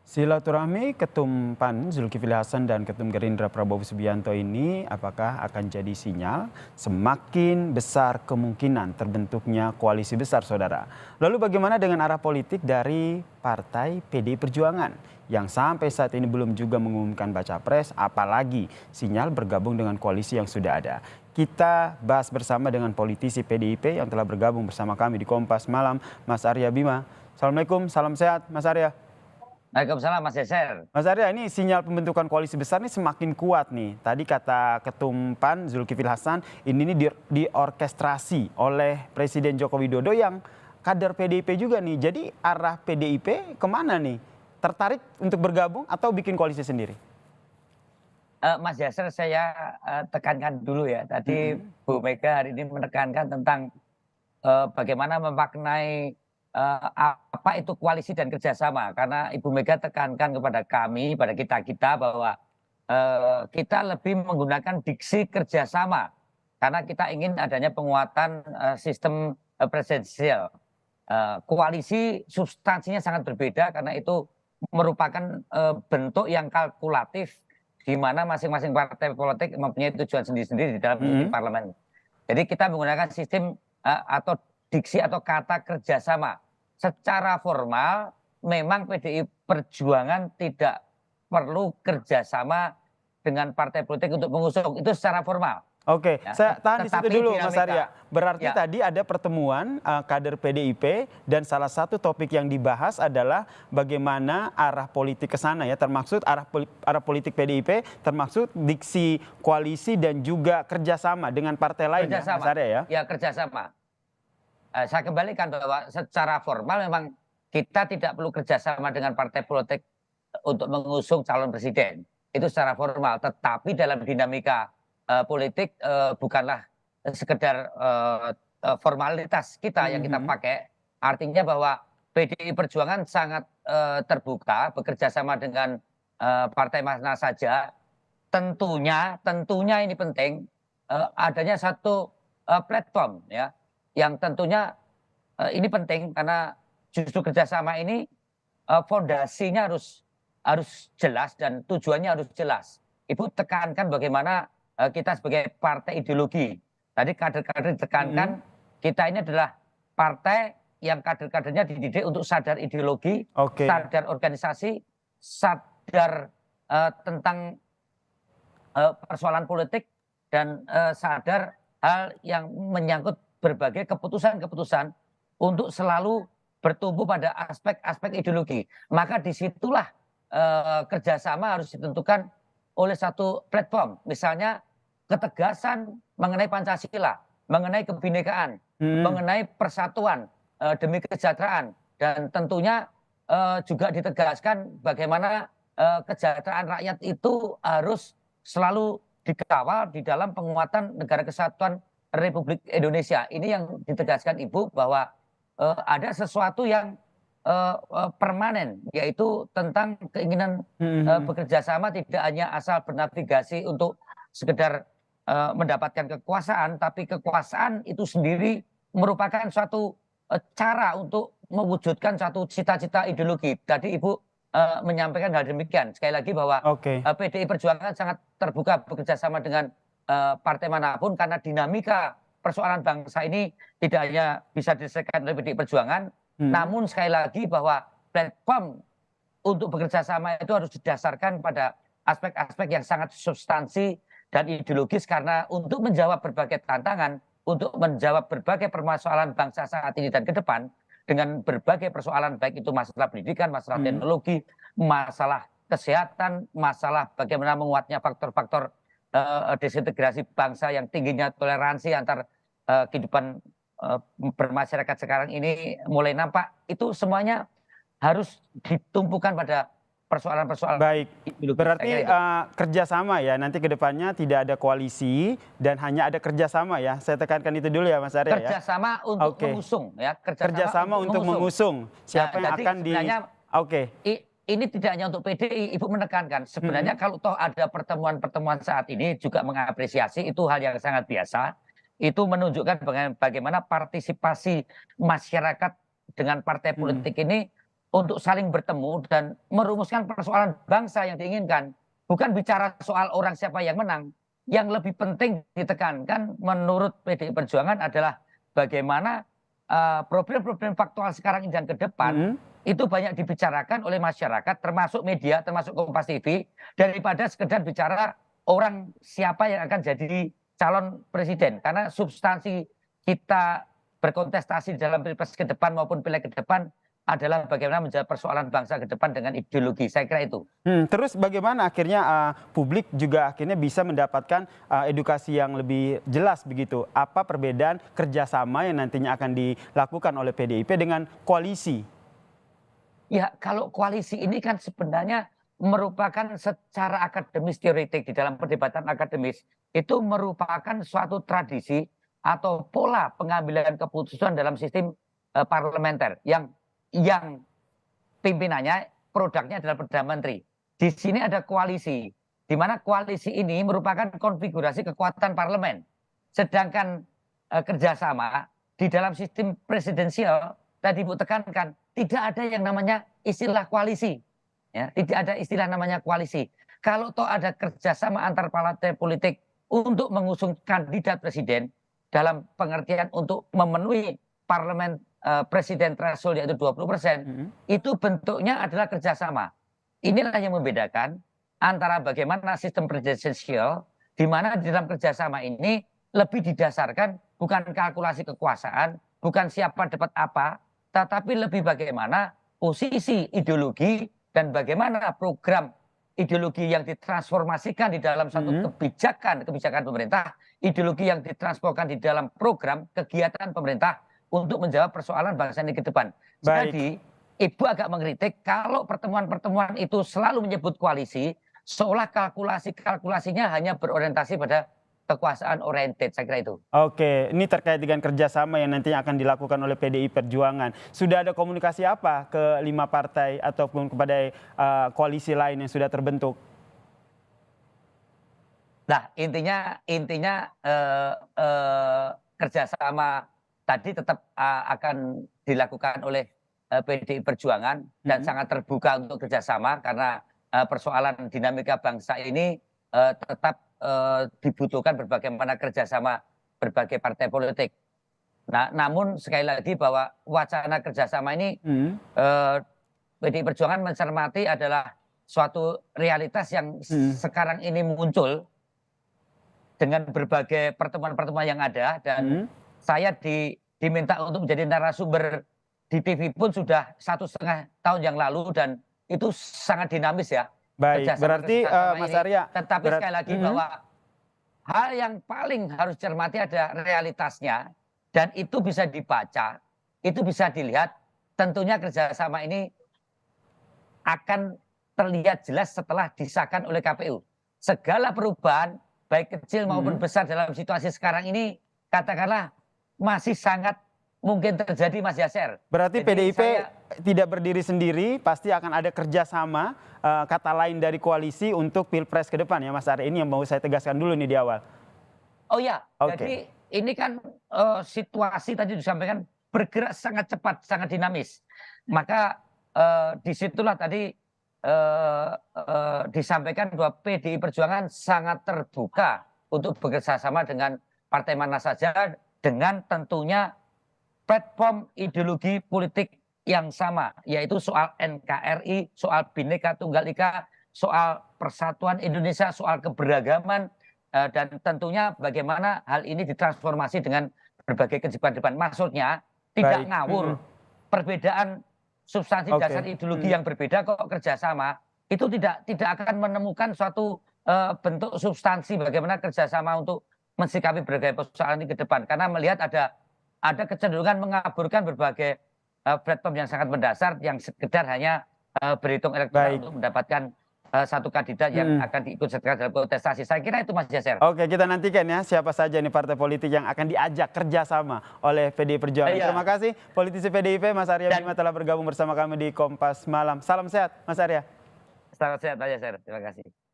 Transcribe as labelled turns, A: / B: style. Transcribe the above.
A: Silaturahmi Ketum PAN Zulkifli Hasan dan Ketum Gerindra Prabowo Subianto ini apakah akan jadi sinyal semakin besar kemungkinan terbentuknya koalisi besar, saudara? Lalu bagaimana dengan arah politik dari Partai PDI Perjuangan yang sampai saat ini belum juga mengumumkan baca pres, apalagi sinyal bergabung dengan koalisi yang sudah ada? Kita bahas bersama dengan politisi PDIP yang telah bergabung bersama kami di Kompas Malam, Mas Arya Bima. Assalamualaikum, salam sehat Mas Arya.
B: Waalaikumsalam Mas Yeser.
A: Mas Arya, ini sinyal pembentukan koalisi besar ini semakin kuat nih. Tadi kata Ketum PAN Zulkifli Hasan, ini diorkestrasi oleh Presiden Joko Widodo yang kader PDIP juga nih. Jadi arah PDIP kemana nih? Tertarik untuk bergabung atau bikin koalisi sendiri?
B: Mas Yeser, saya tekankan dulu ya. Tadi Bu Mega hari ini menekankan tentang bagaimana memaknai apa itu koalisi dan kerjasama. Karena Ibu Mega tekankan kepada kami, pada kita-kita bahwa kita lebih menggunakan diksi kerjasama. Karena kita ingin adanya penguatan sistem presidensial. Koalisi substansinya sangat berbeda karena itu merupakan bentuk yang kalkulatif di mana masing-masing partai politik mempunyai tujuan sendiri-sendiri di dalam memimpin parlemen. Jadi kita menggunakan sistem atau diksi atau kata kerjasama. Secara formal memang PDI Perjuangan tidak perlu kerjasama dengan partai politik untuk mengusung, itu secara formal.
A: Oke,
B: Ya,
A: saya tahan di situ dulu Mas
B: dinamika.
A: Arya. Berarti
B: Ya.
A: tadi ada pertemuan kader PDIP dan salah satu topik yang dibahas adalah bagaimana arah politik ke sana ya, termaksud arah politik PDIP, termaksud diksi koalisi dan juga kerjasama dengan partai lain ya, Mas Arya ya?
B: Ya, kerjasama. Saya kembalikan bahwa secara formal memang kita tidak perlu kerjasama dengan partai politik untuk mengusung calon presiden. Itu secara formal. Tetapi dalam dinamika politik bukanlah sekedar formalitas kita yang kita pakai. Artinya bahwa PDI Perjuangan sangat terbuka bekerja sama dengan partai mana saja. Tentunya ini penting adanya satu platform ya, yang tentunya ini penting karena justru kerjasama ini fondasinya harus jelas dan tujuannya harus jelas. Ibu tekankan bagaimana kita sebagai partai ideologi. Tadi kader-kader ditekankan kita ini adalah partai yang kader-kadernya dididik untuk sadar ideologi, sadar organisasi, sadar tentang persoalan politik, dan sadar hal yang menyangkut berbagai keputusan-keputusan untuk selalu bertumbuh pada aspek-aspek ideologi. Maka disitulah kerjasama harus ditentukan oleh satu platform, misalnya ketegasan mengenai Pancasila, mengenai kebinekaan, mengenai persatuan demi kesejahteraan, dan tentunya juga ditegaskan bagaimana kesejahteraan rakyat itu harus selalu dikawal di dalam penguatan negara kesatuan Republik Indonesia. Ini yang ditegaskan Ibu bahwa ada sesuatu yang permanen, yaitu tentang keinginan bekerja sama tidak hanya asal bernavigasi untuk sekedar mendapatkan kekuasaan, tapi kekuasaan itu sendiri merupakan suatu cara untuk mewujudkan suatu cita-cita ideologi. Tadi Ibu menyampaikan hal demikian. Sekali lagi bahwa PDI Perjuangan sangat terbuka bekerja sama dengan partai manapun karena dinamika persoalan bangsa ini tidak hanya bisa diselesaikan oleh PDI Perjuangan, namun sekali lagi bahwa platform untuk bekerja sama itu harus didasarkan pada aspek-aspek yang sangat substansi dan ideologis, karena untuk menjawab berbagai tantangan, untuk menjawab berbagai permasalahan bangsa saat ini dan ke depan, dengan berbagai persoalan baik itu masalah pendidikan, masalah teknologi, masalah kesehatan, masalah bagaimana menguatnya faktor-faktor desintegrasi bangsa yang tingginya toleransi antar kehidupan bermasyarakat sekarang ini mulai nampak, itu semuanya harus ditumpukan pada persoalan-persoalan.
A: Baik, berarti kerjasama ya, nanti ke depannya tidak ada koalisi dan hanya ada kerjasama ya. Saya tekankan itu dulu ya Mas Arya ya.
B: Kerjasama untuk mengusung ya.
A: Kerjasama untuk mengusung. Siapa yang akan di...
B: Ini tidak hanya untuk PDI, Ibu menekankan. Sebenarnya kalau toh ada pertemuan-pertemuan saat ini juga mengapresiasi, itu hal yang sangat biasa. Itu menunjukkan bagaimana partisipasi masyarakat dengan partai politik ini untuk saling bertemu dan merumuskan persoalan bangsa yang diinginkan. Bukan bicara soal orang siapa yang menang. Yang lebih penting ditekankan menurut PDI Perjuangan adalah bagaimana problem-problem faktual sekarang ini dan ke depan itu banyak dibicarakan oleh masyarakat, termasuk media, termasuk Kompas TV, daripada sekedar bicara orang siapa yang akan jadi calon presiden. Karena substansi kita berkontestasi dalam pilpres ke depan maupun pileg ke depan adalah bagaimana menjawab persoalan bangsa ke depan dengan ideologi. Saya kira itu.
A: Terus bagaimana akhirnya publik juga akhirnya bisa mendapatkan edukasi yang lebih jelas begitu? Apa perbedaan kerjasama yang nantinya akan dilakukan oleh PDIP dengan koalisi?
B: Ya, kalau koalisi ini kan sebenarnya merupakan secara akademis teoretik di dalam perdebatan akademis itu merupakan suatu tradisi atau pola pengambilan keputusan dalam sistem parlementer yang pimpinannya produknya adalah Perdana Menteri. Di sini ada koalisi, di mana koalisi ini merupakan konfigurasi kekuatan parlemen. Sedangkan kerjasama di dalam sistem presidensial tadi Bu tekankan tidak ada yang namanya istilah koalisi, ya, tidak ada istilah namanya koalisi. Kalau toh ada kerjasama antar partai politik untuk mengusung kandidat presiden dalam pengertian untuk memenuhi parlemen presiden threshold yaitu 20%, itu bentuknya adalah kerjasama. Inilah yang membedakan antara bagaimana sistem presidensial, di mana di dalam kerjasama ini lebih didasarkan bukan kalkulasi kekuasaan, bukan siapa dapat apa, tetapi lebih bagaimana posisi ideologi dan bagaimana program ideologi yang ditransformasikan di dalam satu kebijakan pemerintah, ideologi yang ditransformasikan di dalam program kegiatan pemerintah untuk menjawab persoalan bangsa ini ke depan. Jadi, Ibu agak mengkritik kalau pertemuan-pertemuan itu selalu menyebut koalisi, seolah kalkulasinya hanya berorientasi pada kekuasaan oriented, saya kira itu.
A: Oke, ini terkait dengan kerjasama yang nantinya akan dilakukan oleh PDI Perjuangan. Sudah ada komunikasi apa ke 5 partai ataupun kepada koalisi lain yang sudah terbentuk?
B: Nah, intinya kerjasama tadi tetap akan dilakukan oleh PDI Perjuangan dan sangat terbuka untuk kerjasama karena persoalan dinamika bangsa ini tetap dibutuhkan berbagai mana kerjasama berbagai partai politik. Nah, namun sekali lagi bahwa wacana kerjasama ini PDI Perjuangan mencermati adalah suatu realitas yang sekarang ini muncul dengan berbagai pertemuan-pertemuan yang ada dan saya diminta untuk menjadi narasumber di TV pun sudah 1,5 tahun yang lalu dan itu sangat dinamis ya.
A: Baik, berarti Mas Arya.
B: Tetapi sekali lagi bahwa hal yang paling harus cermati ada realitasnya dan itu bisa dibaca, itu bisa dilihat. Tentunya kerjasama ini akan terlihat jelas setelah disahkan oleh KPU. Segala perubahan baik kecil maupun besar dalam situasi sekarang ini katakanlah masih sangat mungkin terjadi, Mas Yasser.
A: Berarti PDIP tidak berdiri sendiri, pasti akan ada kerjasama kata lain dari koalisi untuk pilpres ke depan ya Mas Arya. Ini yang mau saya tegaskan dulu nih di awal.
B: Oh ya, jadi ini kan situasi tadi disampaikan bergerak sangat cepat, sangat dinamis. Maka disitulah tadi disampaikan bahwa PDI Perjuangan sangat terbuka untuk bekerjasama dengan partai mana saja dengan tentunya platform ideologi politik yang sama, yaitu soal NKRI, soal Bhinneka Tunggal Ika, soal persatuan Indonesia, soal keberagaman, dan tentunya bagaimana hal ini ditransformasi dengan berbagai kebijakan depan. Maksudnya tidak ngawur, perbedaan substansi dasar ideologi yang berbeda kok kerjasama, itu tidak akan menemukan suatu bentuk substansi bagaimana kerjasama untuk mensikapi berbagai persoalan ini ke depan. Karena melihat ada kecenderungan mengaburkan berbagai platform yang sangat mendasar yang sekedar hanya berhitung elektoral untuk mendapatkan satu kandidat yang akan diikut sertakan dalam kontestasi. Saya kira itu Mas Yasser.
A: Oke, kita nantikan ya siapa saja nih partai politik yang akan diajak kerjasama oleh PDI Perjuangan. Terima kasih politisi PDIP Mas Arya Bima telah bergabung bersama kami di Kompas Malam. Salam sehat Mas Arya.
B: Salam sehat Mas Yasser. Terima kasih.